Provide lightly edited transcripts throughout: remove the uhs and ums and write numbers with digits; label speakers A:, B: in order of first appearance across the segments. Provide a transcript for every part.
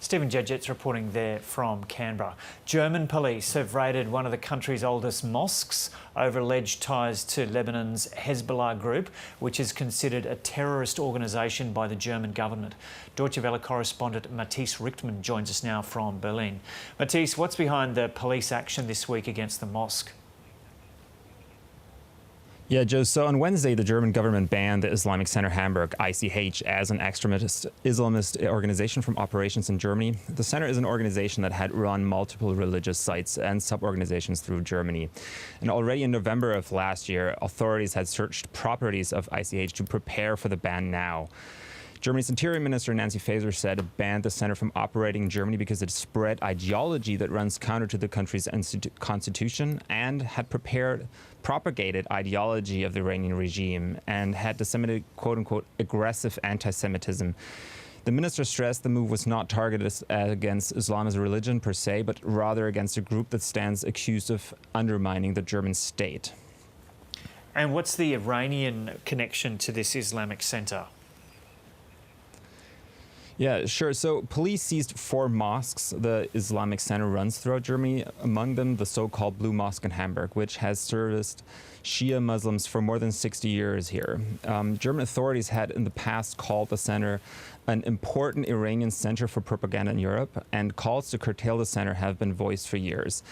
A: Stephen Jedget's reporting there from Canberra. German police have raided one of the country's oldest mosques over alleged ties to Lebanon's Hezbollah group, which is considered a terrorist organisation by the German government. Deutsche Welle correspondent Mathis Richtmann joins us now from Berlin. Mathis, what's behind the police action this week against the mosque?
B: Yeah, Joe, so on Wednesday, the German government banned the Islamic Center Hamburg, ICH, as an extremist Islamist organization from operations in Germany. The center is an organization that had run multiple religious sites and sub-organizations through Germany. And already in November of last year, authorities had searched properties of ICH to prepare for the ban now. Germany's Interior Minister Nancy Faeser said it banned the center from operating in Germany because it spread ideology that runs counter to the country's constitution and had propagated ideology of the Iranian regime and had disseminated quote-unquote aggressive anti-Semitism. The minister stressed the move was not targeted against Islam as a religion per se, but rather against a group that stands accused of undermining the German state.
A: And what's the Iranian connection to this Islamic center?
B: Yeah, sure. So police seized 4 mosques the Islamic Center runs throughout Germany, among them the so-called Blue Mosque in Hamburg, which has serviced Shia Muslims for more than 60 years here. German authorities had in the past called the center an important Iranian center for propaganda in Europe, and calls to curtail the center have been voiced for years.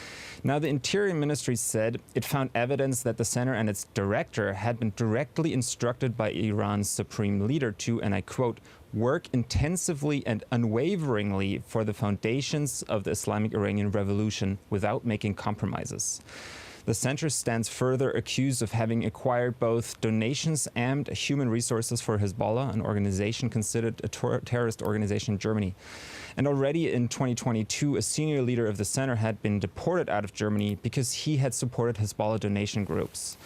B: Now, the Interior Ministry said it found evidence that the center and its director had been directly instructed by Iran's supreme leader to, and I quote, work intensively and unwaveringly for the foundations of the Islamic Iranian Revolution without making compromises. The center stands further accused of having acquired both donations and human resources for Hezbollah, an organization considered a terrorist organization in Germany. And already in 2022, a senior leader of the center had been deported out of Germany because he had supported Hezbollah donation groups.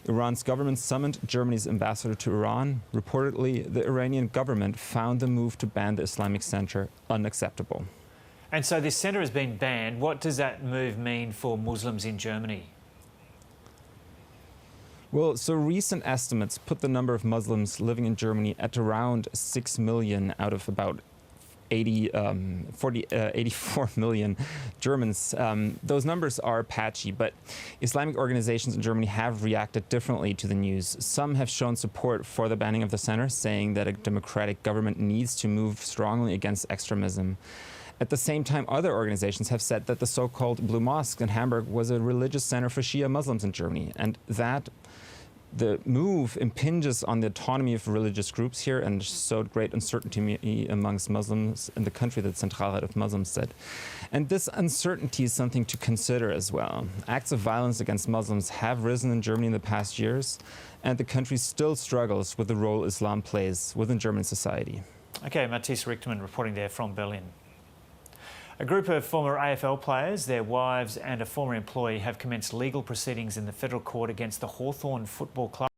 B: Iran's government summoned Germany's ambassador to Iran. Reportedly, the Iranian government found the move to ban the Islamic Center unacceptable.
A: And so this centre has been banned. What does that move mean for Muslims in Germany?
B: Well, so recent estimates put the number of Muslims living in Germany at around 6 million out of about 84 million Germans. Those numbers are patchy, but Islamic organizations in Germany have reacted differently to the news. Some have shown support for the banning of the center, saying that a democratic government needs to move strongly against extremism. At the same time, other organizations have said that the so-called Blue Mosque in Hamburg was a religious center for Shia Muslims in Germany, and that the move impinges on the autonomy of religious groups here and sowed great uncertainty amongst Muslims in the country, the Zentralrat of Muslims said. And this uncertainty is something to consider as well. Acts of violence against Muslims have risen in Germany in the past years, and the country still struggles with the role Islam plays within German society.
A: Okay, Mathis Richtmann reporting there from Berlin. A group of former AFL players, their wives and a former employee have commenced legal proceedings in the federal court against the Hawthorn Football Club.